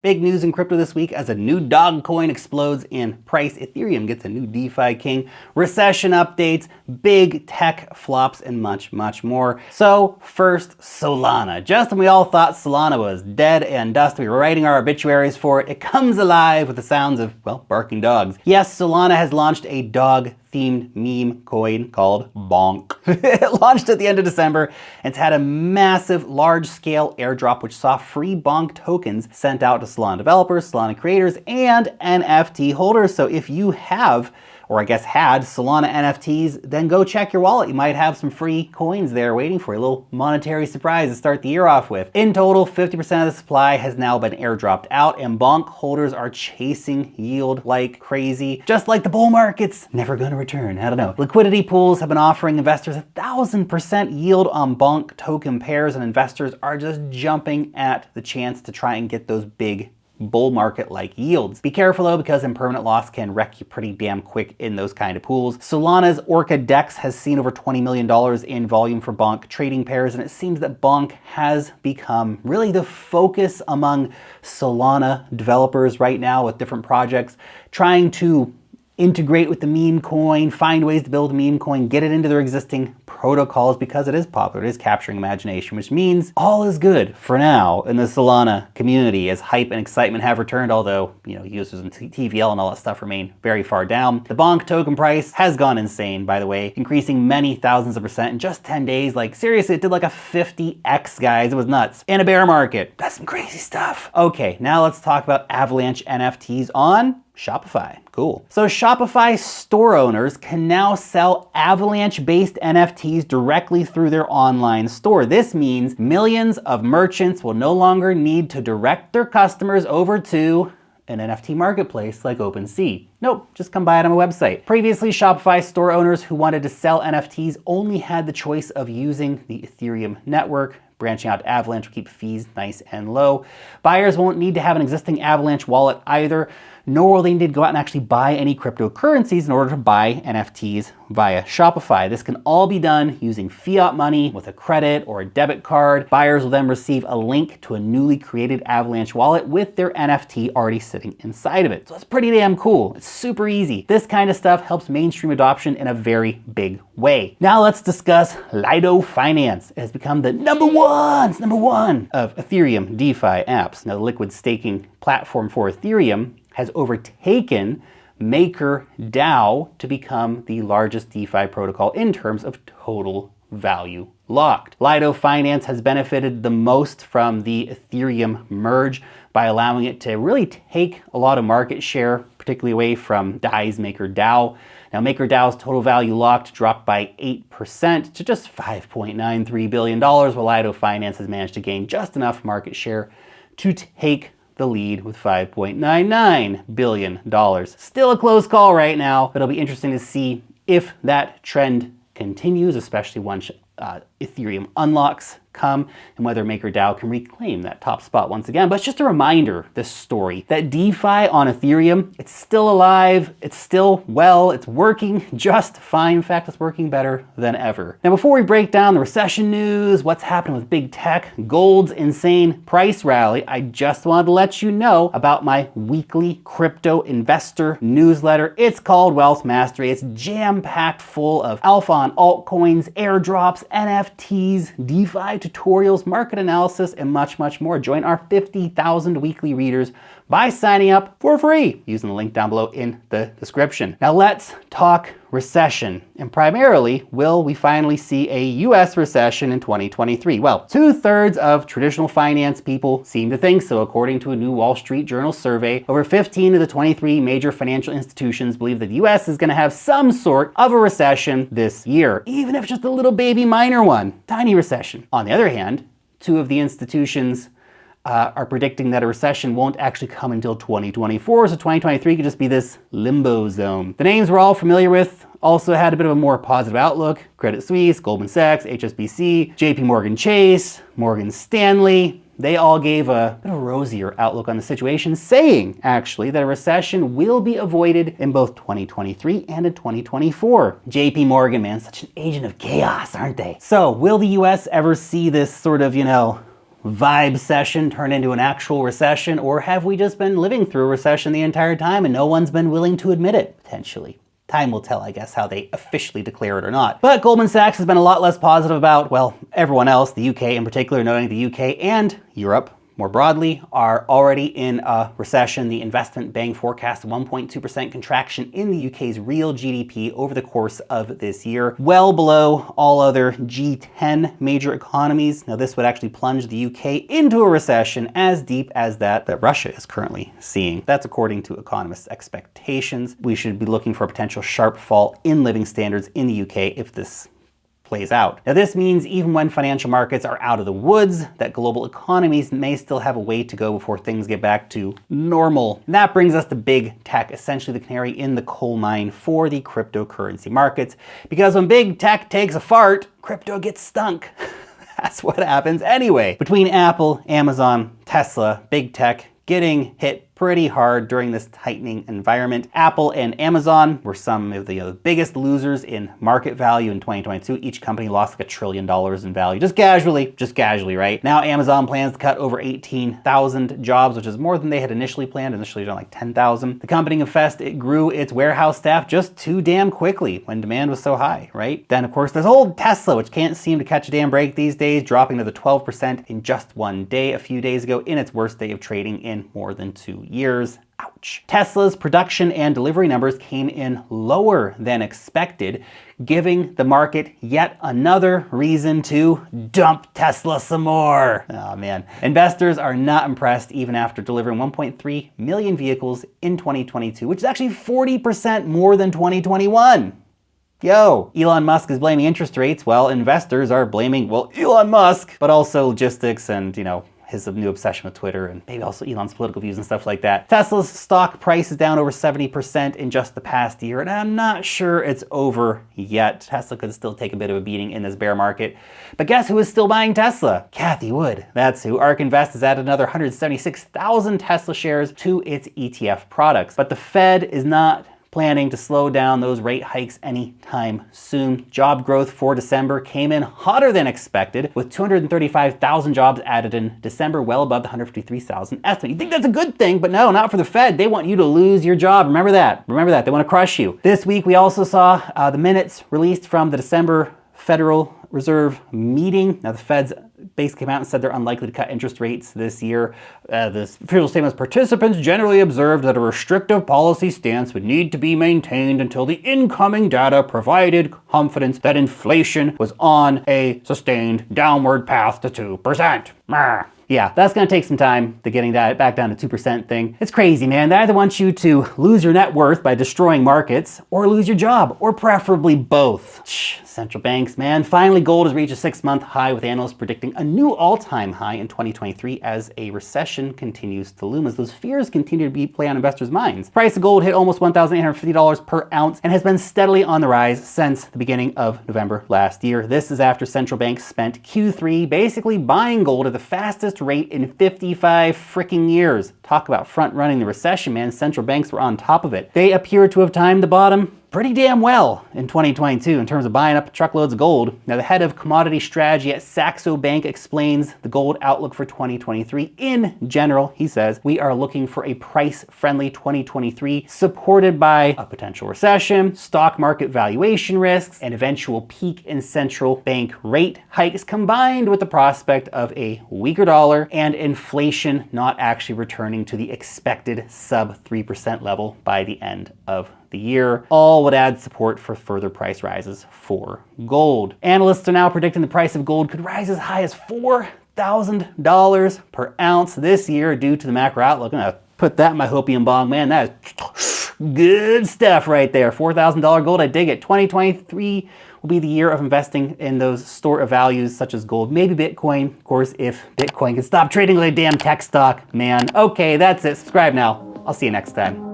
Big news in crypto this week as a new dog coin explodes in price. Ethereum gets a new DeFi king, recession updates, big tech flops, and much, much more. So first, Solana. Just when we all thought Solana was dead and dusty, we were writing our obituaries for it, it comes alive with the sounds of, well, barking dogs. Yes, Solana has launched a dog-themed meme coin called Bonk. It launched at the end of December, and it's had a massive, large-scale airdrop which saw free Bonk tokens sent out to Solana developers, Solana creators, and NFT holders. So if you have, or I guess had, Solana NFTs, then go check your wallet. You might have some free coins there waiting for you. A little monetary surprise to start the year off with. In total, 50% of the supply has now been airdropped out, and Bonk holders are chasing yield like crazy. Just like the bull market's never gonna return, I don't know. Liquidity pools have been offering investors 1,000% yield on Bonk token pairs, and investors are just jumping at the chance to try and get those big bull market like yields. Be careful though, because impermanent loss can wreck you pretty damn quick in those kind of pools. Solana's Orca Dex has seen over $20 million in volume for Bonk trading pairs, and it seems that Bonk has become really the focus among Solana developers right now, with different projects trying to integrate with the meme coin, find ways to build a meme coin, get it into their existing protocols, because it is popular, it is capturing imagination, which means all is good for now in the Solana community as hype and excitement have returned, although, you know, users and TVL and all that stuff remain very far down. The Bonk token price has gone insane, by the way, increasing many thousands of percent in just 10 days. Like, seriously, it did like a 50x, guys. It was nuts. In a bear market. That's some crazy stuff. Okay, now let's talk about Avalanche NFTs on Shopify. Cool. So Shopify store owners can now sell Avalanche-based NFTs directly through their online store. This means millions of merchants will no longer need to direct their customers over to an NFT marketplace like OpenSea. Nope, just come buy it on a website. Previously, Shopify store owners who wanted to sell NFTs only had the choice of using the Ethereum network. Branching out to Avalanche will keep fees nice and low. Buyers won't need to have an existing Avalanche wallet either, nor will they need to go out and actually buy any cryptocurrencies in order to buy NFTs via Shopify. This can all be done using fiat money with a credit or a debit card. Buyers will then receive a link to a newly created Avalanche wallet with their NFT already sitting inside of it. So it's pretty damn cool. It's super easy. This kind of stuff helps mainstream adoption in a very big way. Now let's discuss Lido Finance. It has become the number one of Ethereum DeFi apps. Now, the liquid staking platform for Ethereum has overtaken MakerDAO to become the largest DeFi protocol in terms of total value locked. Lido Finance has benefited the most from the Ethereum merge by allowing it to really take a lot of market share, particularly away from DAI's MakerDAO. Now, MakerDAO's total value locked dropped by 8% to just $5.93 billion, while Lido Finance has managed to gain just enough market share to take the lead with $5.99 billion. Still a close call right now, but it'll be interesting to see if that trend continues, especially once Ethereum unlocks come, and whether MakerDAO can reclaim that top spot once again. But it's just a reminder, this story, that DeFi on Ethereum, it's still alive, it's still well, it's working just fine. In fact, it's working better than ever. Now, before we break down the recession news, what's happening with big tech, gold's insane price rally, I just wanted to let you know about my weekly crypto investor newsletter. It's called Wealth Mastery. It's jam-packed full of alpha on altcoins, airdrops, NFTs, DeFi tutorials, market analysis, and much, much more. Join our 50,000 weekly readers by signing up for free using the link down below in the description. Now let's talk recession, and primarily, will we finally see a US recession in 2023? Well, 2/3 of traditional finance people seem to think so. According to a new Wall Street Journal survey, over 15 of the 23 major financial institutions believe that the US is going to have some sort of a recession this year, even if it's just a little baby minor one, tiny recession. On the other hand, 2 of the institutions are predicting that a recession won't actually come until 2024, so 2023 could just be this limbo zone. The names we're all familiar with also had a bit of a more positive outlook. Credit Suisse, Goldman Sachs, HSBC, JP Morgan Chase, Morgan Stanley. They all gave a bit of a rosier outlook on the situation, saying actually that a recession will be avoided in both 2023 and in 2024. JP Morgan, man, such an agent of chaos, aren't they? So will the US ever see this sort of, vibe session turn into an actual recession, or have we just been living through a recession the entire time and no one's been willing to admit it, potentially? Time will tell, I guess, how they officially declare it or not. But Goldman Sachs has been a lot less positive about, well, everyone else, the UK in particular, knowing the UK and Europe more broadly are already in a recession. The investment bank forecasts 1.2% contraction in the UK's real GDP over the course of this year, well below all other G10 major economies. Now, this would actually plunge the UK into a recession as deep as that Russia is currently seeing. That's according to economists' expectations. We should be looking for a potential sharp fall in living standards in the UK if this plays out. Now, this means even when financial markets are out of the woods, that global economies may still have a way to go before things get back to normal. And that brings us to big tech, essentially the canary in the coal mine for the cryptocurrency markets. Because when big tech takes a fart, crypto gets stunk. That's what happens anyway. Between Apple, Amazon, Tesla, big tech getting hit pretty hard during this tightening environment. Apple and Amazon were some of the biggest losers in market value in 2022. Each company lost like $1 trillion in value, just casually, right? Now Amazon plans to cut over 18,000 jobs, which is more than they had initially planned. Initially done like 10,000. The company confessed it grew its warehouse staff just too damn quickly when demand was so high, right? Then of course there's old Tesla, which can't seem to catch a damn break these days, dropping to the 12% in just one day a few days ago in its worst day of trading in more than 2 years. Ouch. Tesla's production and delivery numbers came in lower than expected, giving the market yet another reason to dump Tesla some more. Oh man. Investors are not impressed even after delivering 1.3 million vehicles in 2022, which is actually 40% more than 2021. Yo, Elon Musk is blaming interest rates while investors are blaming, well, Elon Musk, but also logistics and, his new obsession with Twitter and maybe also Elon's political views and stuff like that. Tesla's stock price is down over 70% in just the past year, and I'm not sure it's over yet. Tesla could still take a bit of a beating in this bear market. But guess who is still buying Tesla? Cathie Wood. That's who. ARK Invest has added another 176,000 Tesla shares to its ETF products. But the Fed is not planning to slow down those rate hikes anytime soon. Job growth for December came in hotter than expected, with 235,000 jobs added in December, well above the 153,000 estimate. You think that's a good thing, but no, not for the Fed. They want you to lose your job. Remember that. They want to crush you. This week, we also saw the minutes released from the December Federal Reserve meeting. Now, the Fed's basically came out and said they're unlikely to cut interest rates this year. The official statement was, participants generally observed that a restrictive policy stance would need to be maintained until the incoming data provided confidence that inflation was on a sustained downward path to 2%. Yeah, that's going to take some time to getting that back down to 2% thing. It's crazy, man. They either want you to lose your net worth by destroying markets or lose your job, or preferably both. Central banks, man. Finally, gold has reached a 6-month high, with analysts predicting a new all-time high in 2023 as a recession continues to loom, as those fears continue to play on investors' minds. Price of gold hit almost $1,850 per ounce and has been steadily on the rise since the beginning of November last year. This is after central banks spent Q3 basically buying gold at the fastest rate in 55 freaking years. Talk about front-running the recession, man. Central banks were on top of it. They appear to have timed the bottom pretty damn well in 2022 in terms of buying up truckloads of gold. Now, the head of commodity strategy at Saxo Bank explains the gold outlook for 2023. In general, he says, we are looking for a price-friendly 2023 supported by a potential recession, stock market valuation risks, and eventual peak in central bank rate hikes, combined with the prospect of a weaker dollar and inflation not actually returning to the expected sub 3% level by the end of the year. All would add support for further price rises for gold. Analysts are now predicting the price of gold could rise as high as $4,000 per ounce this year due to the macro outlook. I'm gonna put that in my hopium bong, man. That is good stuff right there. $4,000 gold, I dig it. 2023 will be the year of investing in those store of values such as gold, maybe Bitcoin, of course, if Bitcoin can stop trading like a damn tech stock, man. Okay, that's it. Subscribe now. I'll see you next time.